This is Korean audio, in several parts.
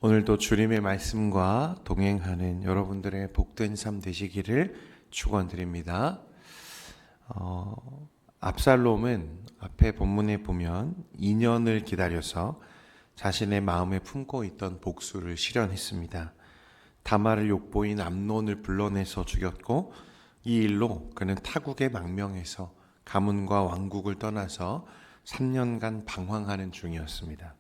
오늘도 주님의 말씀과 동행하는 여러분들의 복된 삶 되시기를 축원드립니다. 압살롬은 앞에 본문에 보면 2년을 기다려서 자신의 마음에 품고 있던 복수를 실현했습니다. 다말을 욕보인 암논을 불러내서 죽였고, 이 일로 그는 타국에 망명해서 가문과 왕국을 떠나서 3년간 방황하는 중이었습니다.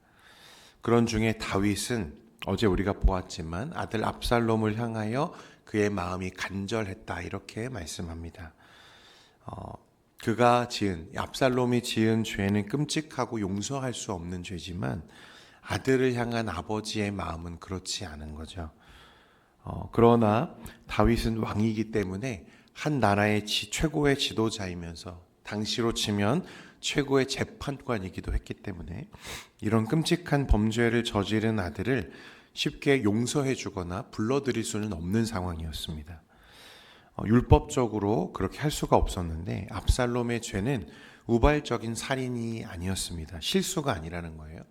그런 중에 다윗은 어제 우리가 보았지만 아들 압살롬을 향하여 그의 마음이 간절했다, 이렇게 말씀합니다. 압살롬이 지은 죄는 끔찍하고 용서할 수 없는 죄지만 아들을 향한 아버지의 마음은 그렇지 않은 거죠. 그러나 다윗은 왕이기 때문에 한 나라의 최고의 지도자이면서 당시로 치면 최고의 재판관이기도 했기 때문에 이런 끔찍한 범죄를 저지른 아들을 쉽게 용서해 주거나 불러들일 수는 없는 상황이었습니다. 율법적으로 그렇게 할 수가 없었는데 압살롬의 죄는 우발적인 살인이 아니었습니다. 실수가 아니라는 거예요.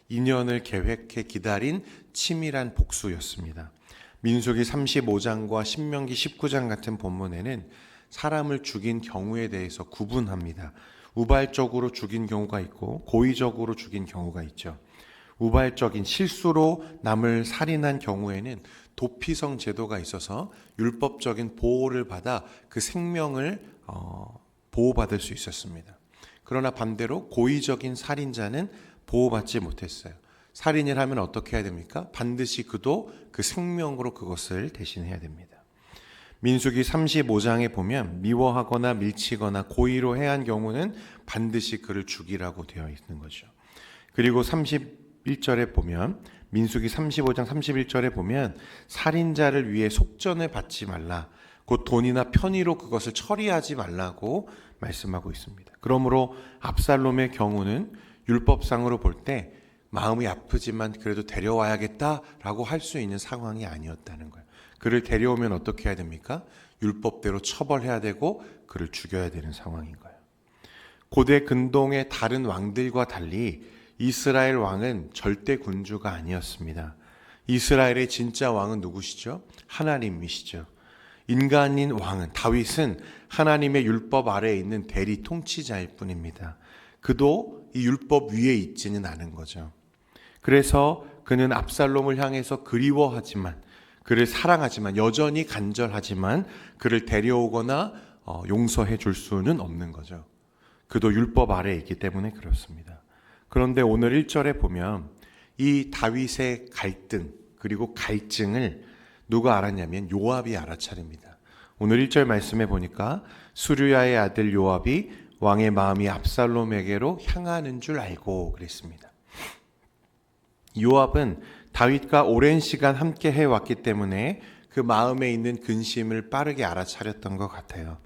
2년을 계획해 기다린 치밀한 복수였습니다. 민수기 35장과 신명기 19장 같은 본문에는 사람을 죽인 경우에 대해서 구분합니다. 우발적으로 죽인 경우가 있고 고의적으로 죽인 경우가 있죠. 우발적인 실수로 남을 살인한 경우에는 도피성 제도가 있어서 율법적인 보호를 받아 그 생명을 보호받을 수 있었습니다. 그러나 반대로 고의적인 살인자는 보호받지 못했어요. 살인을 하면 어떻게 해야 됩니까? 반드시 그도 그 생명으로 그것을 대신해야 됩니다. 민수기 35장에 보면 미워하거나 밀치거나 고의로 해한 경우는 반드시 그를 죽이라고 되어 있는 거죠. 그리고 31절에 보면 민수기 35장 31절에 보면 살인자를 위해 속전을 받지 말라, 곧 돈이나 편의로 그것을 처리하지 말라고 말씀하고 있습니다. 그러므로 압살롬의 경우는 율법상으로 볼 때 마음이 아프지만 그래도 데려와야겠다라고 할 수 있는 상황이 아니었다는 거예요. 그를 데려오면 어떻게 해야 됩니까? 율법대로 처벌해야 되고 그를 죽여야 되는 상황인 거예요. 고대 근동의 다른 왕들과 달리 이스라엘 왕은 절대 군주가 아니었습니다. 이스라엘의 진짜 왕은 누구시죠? 하나님이시죠. 인간인 왕은, 다윗은 하나님의 율법 아래에 있는 대리 통치자일 뿐입니다. 그도 이 율법 위에 있지는 않은 거죠. 그래서 그는 압살롬을 향해서 그리워하지만, 그를 사랑하지만, 여전히 간절하지만 그를 데려오거나 용서해 줄 수는 없는 거죠. 그도 율법 아래에 있기 때문에 그렇습니다. 그런데 오늘 1절에 보면 이 다윗의 갈등 그리고 갈증을 누가 알았냐면 요압이 알아차립니다. 오늘 1절 말씀에 보니까 수르야의 아들 요압이 왕의 마음이 압살롬에게로 향하는 줄 알고 그랬습니다. 요압은 다윗과 오랜 시간 함께 해왔기 때문에 그 마음에 있는 근심을 빠르게 알아차렸던 것 같아요.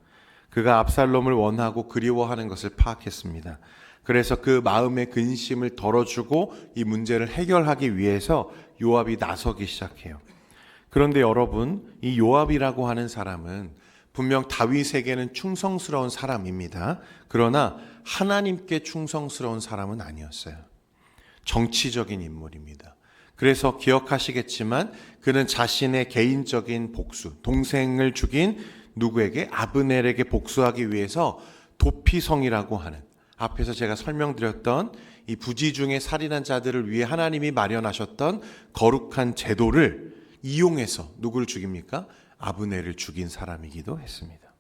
그가 압살롬을 원하고 그리워하는 것을 파악했습니다. 그래서 그 마음의 근심을 덜어주고 이 문제를 해결하기 위해서 요압이 나서기 시작해요. 그런데 여러분, 이 요압이라고 하는 사람은 분명 다윗에게는 충성스러운 사람입니다. 그러나 하나님께 충성스러운 사람은 아니었어요. 정치적인 인물입니다. 그래서 기억하시겠지만 그는 자신의 개인적인 복수, 동생을 죽인 누구에게? 아브넬에게 복수하기 위해서 도피성이라고 하는, 앞에서 제가 설명드렸던 이 부지 중에 살인한 자들을 위해 하나님이 마련하셨던 거룩한 제도를 이용해서 누구를 죽입니까? 아브넬을 죽인 사람이기도 했습니다.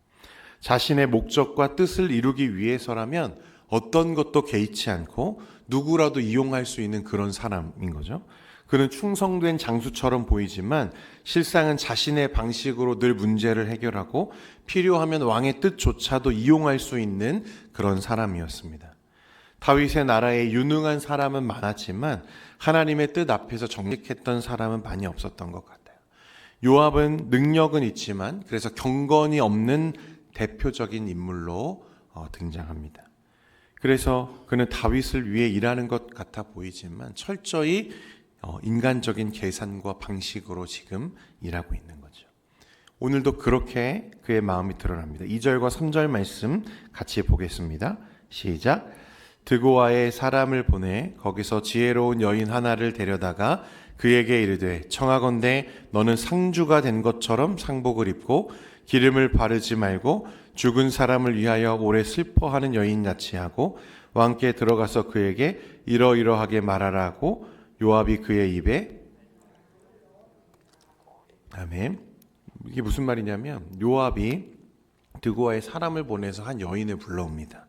자신의 목적과 뜻을 이루기 위해서라면 어떤 것도 개의치 않고 누구라도 이용할 수 있는 그런 사람인 거죠. 그는 충성된 장수처럼 보이지만 실상은 자신의 방식으로 늘 문제를 해결하고 필요하면 왕의 뜻조차도 이용할 수 있는 그런 사람이었습니다. 다윗의 나라에 유능한 사람은 많았지만 하나님의 뜻 앞에서 정직했던 사람은 많이 없었던 것 같아요. 요압은 능력은 있지만 그래서 경건이 없는 대표적인 인물로 등장합니다. 그래서 그는 다윗을 위해 일하는 것 같아 보이지만 철저히 인간적인 계산과 방식으로 지금 일하고 있는 거죠. 오늘도 그렇게 그의 마음이 드러납니다. 2절과 3절 말씀 같이 보겠습니다. 시작. 드고아에 사람을 보내 거기서 지혜로운 여인 하나를 데려다가 그에게 이르되 청하건대 너는 상주가 된 것처럼 상복을 입고 기름을 바르지 말고 죽은 사람을 위하여 오래 슬퍼하는 여인 같이 하고 왕께 들어가서 그에게 이러이러하게 말하라고 요압이 그의 입에 아멘. 이게 무슨 말이냐면 요압이 드고아에 사람을 보내서 한 여인을 불러옵니다.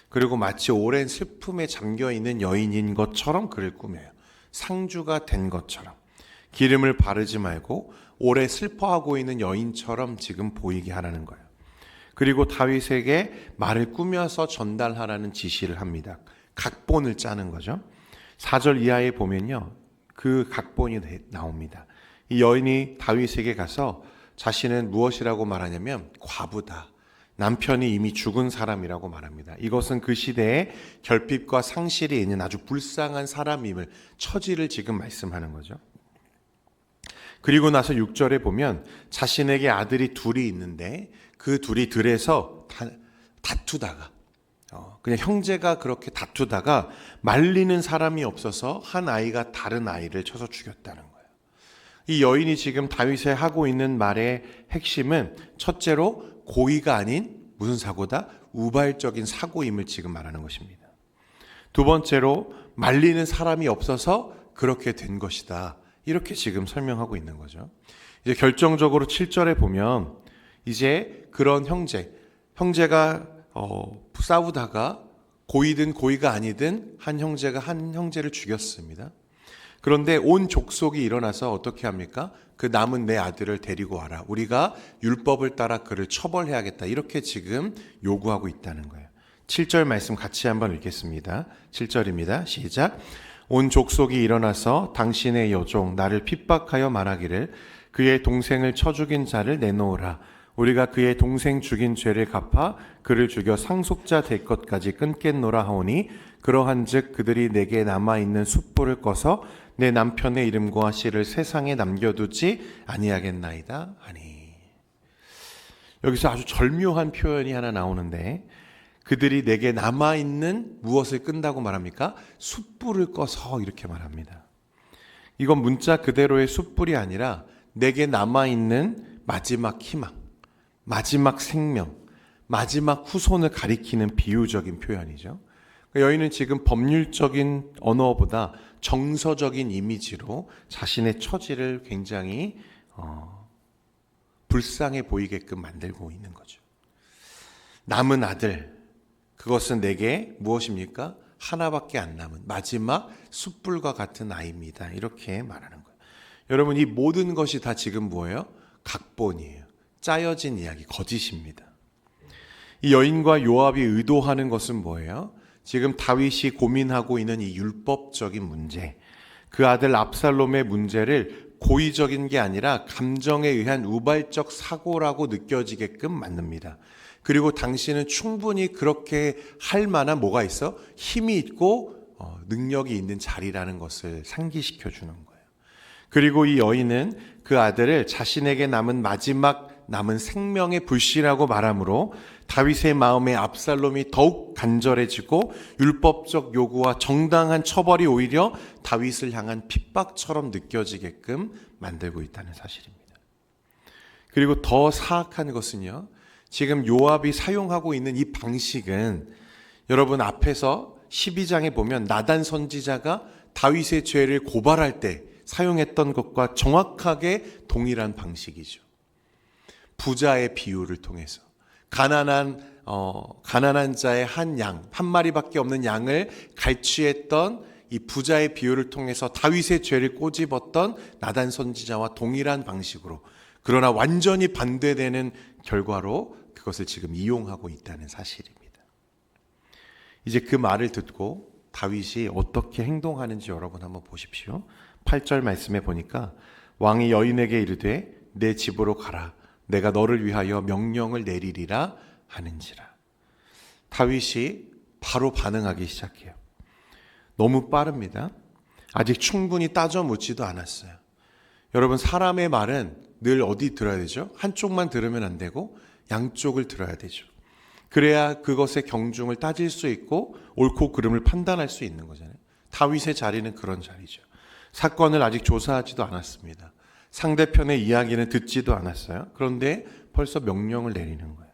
그리고 마치 오랜 슬픔에 잠겨있는 여인인 것처럼 그를 꾸며요. 상주가 된 것처럼 기름을 바르지 말고 오래 슬퍼하고 있는 여인처럼 지금 보이게 하라는 거예요. 그리고 다윗에게 말을 꾸며서 전달하라는 지시를 합니다. 각본을 짜는 거죠. 4절 이하에 보면요, 그 각본이 나옵니다. 이 여인이 다윗에게 가서 자신은 무엇이라고 말하냐면 과부다, 남편이 이미 죽은 사람이라고 말합니다. 이것은 그 시대에 결핍과 상실이 있는 아주 불쌍한 사람임을, 처지를 지금 말씀하는 거죠. 그리고 나서 6절에 보면 자신에게 아들이 둘이 있는데 그 둘이 들에서 다투다가 그냥 형제가 그렇게 다투다가 말리는 사람이 없어서 한 아이가 다른 아이를 쳐서 죽였다는 거예요. 이 여인이 지금 다윗에 하고 있는 말의 핵심은 첫째로 고의가 아닌 무슨 사고다? 우발적인 사고임을 지금 말하는 것입니다. 두 번째로 말리는 사람이 없어서 그렇게 된 것이다. 이렇게 지금 설명하고 있는 거죠. 이제 결정적으로 7절에 보면 이제 그런 형제가 싸우다가 고의든 고의가 아니든 한 형제가 한 형제를 죽였습니다. 그런데 온 족속이 일어나서 어떻게 합니까? 그 남은 내 아들을 데리고 와라. 우리가 율법을 따라 그를 처벌해야겠다. 이렇게 지금 요구하고 있다는 거예요. 7절 말씀 같이 한번 읽겠습니다. 7절입니다. 시작. 온 족속이 일어나서 당신의 여종 나를 핍박하여 말하기를 그의 동생을 쳐 죽인 자를 내놓으라. 우리가 그의 동생 죽인 죄를 갚아 그를 죽여 상속자 될 것까지 끊겠노라 하오니 그러한즉 그들이 내게 남아있는 숯불을 꺼서 내 남편의 이름과 씨를 세상에 남겨두지 아니하겠나이다 하니. 여기서 아주 절묘한 표현이 하나 나오는데, 그들이 내게 남아있는 무엇을 끈다고 말합니까? 숯불을 꺼서, 이렇게 말합니다. 이건 문자 그대로의 숯불이 아니라 내게 남아있는 마지막 희망, 마지막 생명, 마지막 후손을 가리키는 비유적인 표현이죠. 여인은 지금 법률적인 언어보다 정서적인 이미지로 자신의 처지를 굉장히 불쌍해 보이게끔 만들고 있는 거죠. 남은 아들, 그것은 내게 무엇입니까? 하나밖에 안 남은 마지막 숯불과 같은 아이입니다. 이렇게 말하는 거예요. 여러분, 이 모든 것이 다 지금 뭐예요? 각본이에요. 짜여진 이야기, 거짓입니다. 이 여인과 요압이 의도하는 것은 뭐예요? 지금 다윗이 고민하고 있는 이 율법적인 문제, 그 아들 압살롬의 문제를 고의적인 게 아니라 감정에 의한 우발적 사고라고 느껴지게끔 만듭니다. 그리고 당신은 충분히 그렇게 할 만한 뭐가 있어? 힘이 있고 능력이 있는 자리라는 것을 상기시켜 주는 거예요. 그리고 이 여인은 그 아들을 자신에게 남은 마지막 남은 생명의 불씨라고 말하므로 다윗의 마음에 압살롬이 더욱 간절해지고 율법적 요구와 정당한 처벌이 오히려 다윗을 향한 핍박처럼 느껴지게끔 만들고 있다는 사실입니다. 그리고 더 사악한 것은요, 지금 요압이 사용하고 있는 이 방식은 여러분 앞에서 12장에 보면 나단 선지자가 다윗의 죄를 고발할 때 사용했던 것과 정확하게 동일한 방식이죠. 부자의 비유를 통해서 가난한 자의 한 마리밖에 없는 양을 갈취했던 이 부자의 비유를 통해서 다윗의 죄를 꼬집었던 나단 선지자와 동일한 방식으로, 그러나 완전히 반대되는 결과로 그것을 지금 이용하고 있다는 사실입니다. 이제 그 말을 듣고 다윗이 어떻게 행동하는지 여러분 한번 보십시오. 8절 말씀에 보니까 왕이 여인에게 이르되 내 집으로 가라. 내가 너를 위하여 명령을 내리리라 하는지라. 다윗이 바로 반응하기 시작해요. 너무 빠릅니다. 아직 충분히 따져 묻지도 않았어요. 여러분, 사람의 말은 늘 어디 들어야 되죠? 한쪽만 들으면 안 되고 양쪽을 들어야 되죠. 그래야 그것의 경중을 따질 수 있고 옳고 그름을 판단할 수 있는 거잖아요. 다윗의 자리는 그런 자리죠. 사건을 아직 조사하지도 않았습니다. 상대편의 이야기는 듣지도 않았어요. 그런데 벌써 명령을 내리는 거예요.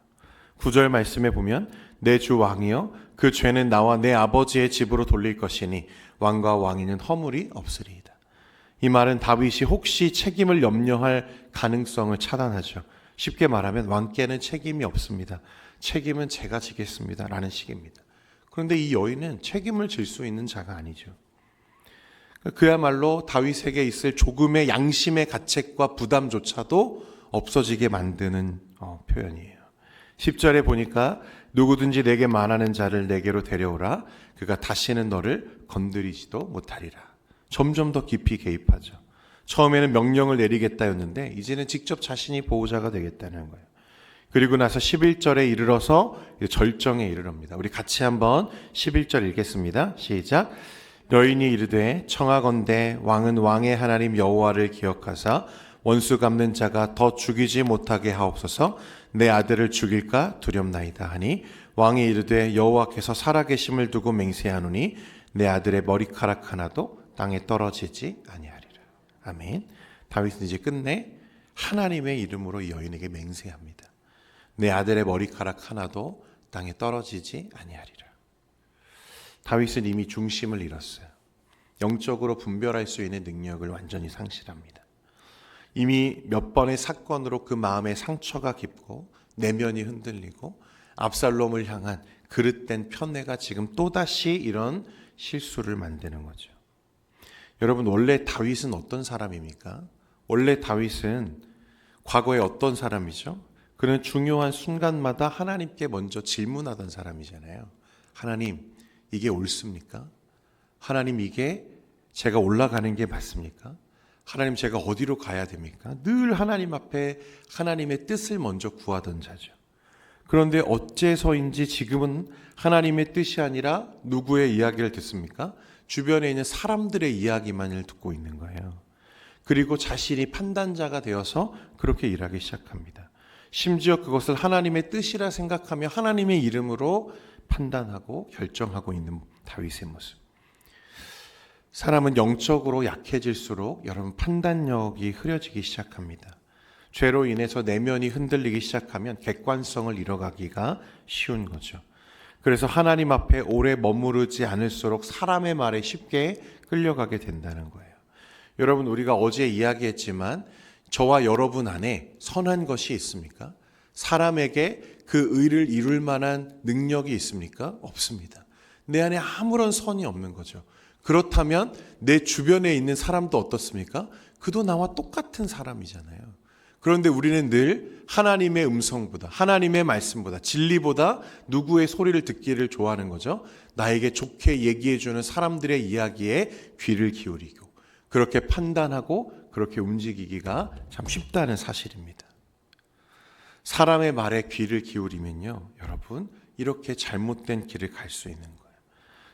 9절 말씀에 보면 내 주 왕이여 그 죄는 나와 내 아버지의 집으로 돌릴 것이니 왕과 왕위는 허물이 없으리이다. 이 말은 다윗이 혹시 책임을 염려할 가능성을 차단하죠. 쉽게 말하면 왕께는 책임이 없습니다. 책임은 제가 지겠습니다 라는 식입니다. 그런데 이 여인은 책임을 질 수 있는 자가 아니죠. 그야말로 다윗에게 있을 조금의 양심의 가책과 부담조차도 없어지게 만드는 표현이에요. 10절에 보니까 누구든지 내게 말하는 자를 내게로 데려오라. 그가 다시는 너를 건드리지도 못하리라. 점점 더 깊이 개입하죠. 처음에는 명령을 내리겠다였는데 이제는 직접 자신이 보호자가 되겠다는 거예요. 그리고 나서 11절에 이르러서 절정에 이르릅니다. 우리 같이 한번 11절 읽겠습니다. 시작. 여인이 이르되 청하건대 왕은 왕의 하나님 여호와를 기억하사 원수 갚는 자가 더 죽이지 못하게 하옵소서. 내 아들을 죽일까 두렵나이다 하니 왕이 이르되 여호와께서 살아계심을 두고 맹세하노니 내 아들의 머리카락 하나도 땅에 떨어지지 아니하리라. 아멘. 다윗은 이제 끝내 하나님의 이름으로 이 여인에게 맹세합니다. 내 아들의 머리카락 하나도 땅에 떨어지지 아니하리라. 다윗은 이미 중심을 잃었어요. 영적으로 분별할 수 있는 능력을 완전히 상실합니다. 이미 몇 번의 사건으로 그 마음의 상처가 깊고 내면이 흔들리고 압살롬을 향한 그릇된 편애가 지금 또다시 이런 실수를 만드는 거죠. 여러분, 원래 다윗은 어떤 사람입니까? 원래 다윗은 과거에 어떤 사람이죠? 그는 중요한 순간마다 하나님께 먼저 질문하던 사람이잖아요. 하나님, 이게 옳습니까? 하나님, 이게 제가 올라가는 게 맞습니까? 하나님, 제가 어디로 가야 됩니까? 늘 하나님 앞에 하나님의 뜻을 먼저 구하던 자죠. 그런데 어째서인지 지금은 하나님의 뜻이 아니라 누구의 이야기를 듣습니까? 주변에 있는 사람들의 이야기만을 듣고 있는 거예요. 그리고 자신이 판단자가 되어서 그렇게 일하기 시작합니다. 심지어 그것을 하나님의 뜻이라 생각하며 하나님의 이름으로 판단하고 결정하고 있는 다윗의 모습. 사람은 영적으로 약해질수록 여러분 판단력이 흐려지기 시작합니다. 죄로 인해서 내면이 흔들리기 시작하면 객관성을 잃어가기가 쉬운 거죠. 그래서 하나님 앞에 오래 머무르지 않을수록 사람의 말에 쉽게 끌려가게 된다는 거예요. 여러분, 우리가 어제 이야기했지만 저와 여러분 안에 선한 것이 있습니까? 사람에게 그 의를 이룰 만한 능력이 있습니까? 없습니다. 내 안에 아무런 선이 없는 거죠. 그렇다면 내 주변에 있는 사람도 어떻습니까? 그도 나와 똑같은 사람이잖아요. 그런데 우리는 늘 하나님의 음성보다, 하나님의 말씀보다, 진리보다 누구의 소리를 듣기를 좋아하는 거죠. 나에게 좋게 얘기해주는 사람들의 이야기에 귀를 기울이고 그렇게 판단하고 그렇게 움직이기가 참 쉽다는 사실입니다. 사람의 말에 귀를 기울이면요, 여러분, 이렇게 잘못된 길을 갈 수 있는 거예요.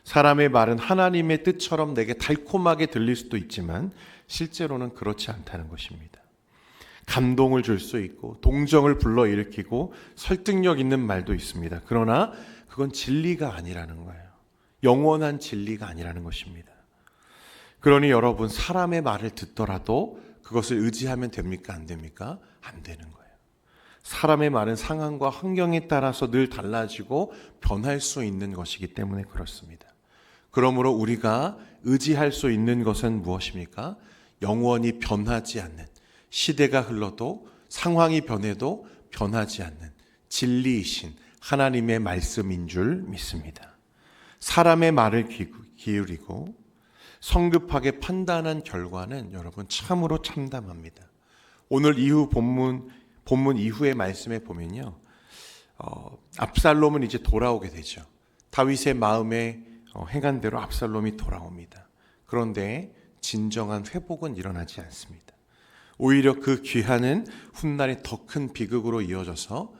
사람의 말은 하나님의 뜻처럼 내게 달콤하게 들릴 수도 있지만 실제로는 그렇지 않다는 것입니다. 감동을 줄 수 있고 동정을 불러일으키고 설득력 있는 말도 있습니다. 그러나 그건 진리가 아니라는 거예요. 영원한 진리가 아니라는 것입니다. 그러니 여러분, 사람의 말을 듣더라도 그것을 의지하면 됩니까? 안 됩니까? 안 되는 거예요. 사람의 말은 상황과 환경에 따라서 늘 달라지고 변할 수 있는 것이기 때문에 그렇습니다. 그러므로 우리가 의지할 수 있는 것은 무엇입니까? 영원히 변하지 않는, 시대가 흘러도 상황이 변해도 변하지 않는 진리이신 하나님의 말씀인 줄 믿습니다. 사람의 말을 기울이고 성급하게 판단한 결과는 여러분 참으로 참담합니다. 오늘 이후 본문 이후의 말씀에 보면요, 압살롬은 이제 돌아오게 되죠. 다윗의 마음에 행한 대로 압살롬이 돌아옵니다. 그런데 진정한 회복은 일어나지 않습니다. 오히려 그 귀환은 훗날에 더 큰 비극으로 이어져서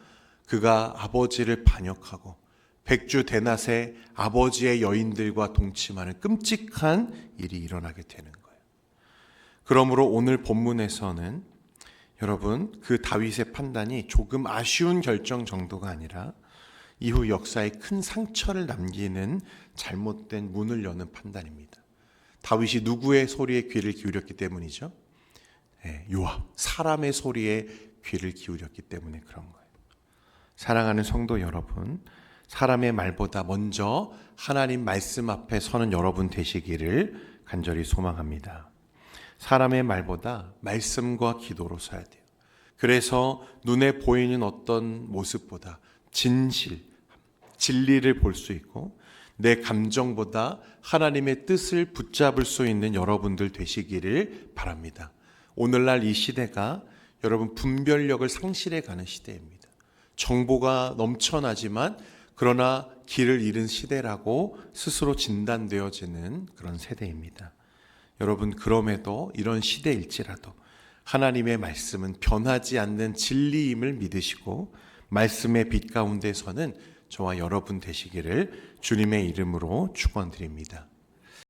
그가 아버지를 반역하고 백주 대낮에 아버지의 여인들과 동침하는 끔찍한 일이 일어나게 되는 거예요. 그러므로 오늘 본문에서는 여러분, 그 다윗의 판단이 조금 아쉬운 결정 정도가 아니라 이후 역사에 큰 상처를 남기는 잘못된 문을 여는 판단입니다. 다윗이 누구의 소리에 귀를 기울였기 때문이죠? 요압, 사람의 소리에 귀를 기울였기 때문에 그런 거예요. 사랑하는 성도 여러분, 사람의 말보다 먼저 하나님 말씀 앞에 서는 여러분 되시기를 간절히 소망합니다. 사람의 말보다 말씀과 기도로 서야 돼요. 그래서 눈에 보이는 어떤 모습보다 진실, 진리를 볼 수 있고 내 감정보다 하나님의 뜻을 붙잡을 수 있는 여러분들 되시기를 바랍니다. 오늘날 이 시대가 여러분 분별력을 상실해 가는 시대입니다. 정보가 넘쳐나지만 그러나 길을 잃은 시대라고 스스로 진단되어지는 그런 세대입니다. 여러분, 그럼에도 이런 시대일지라도 하나님의 말씀은 변하지 않는 진리임을 믿으시고 말씀의 빛 가운데서는 저와 여러분 되시기를 주님의 이름으로 축원드립니다.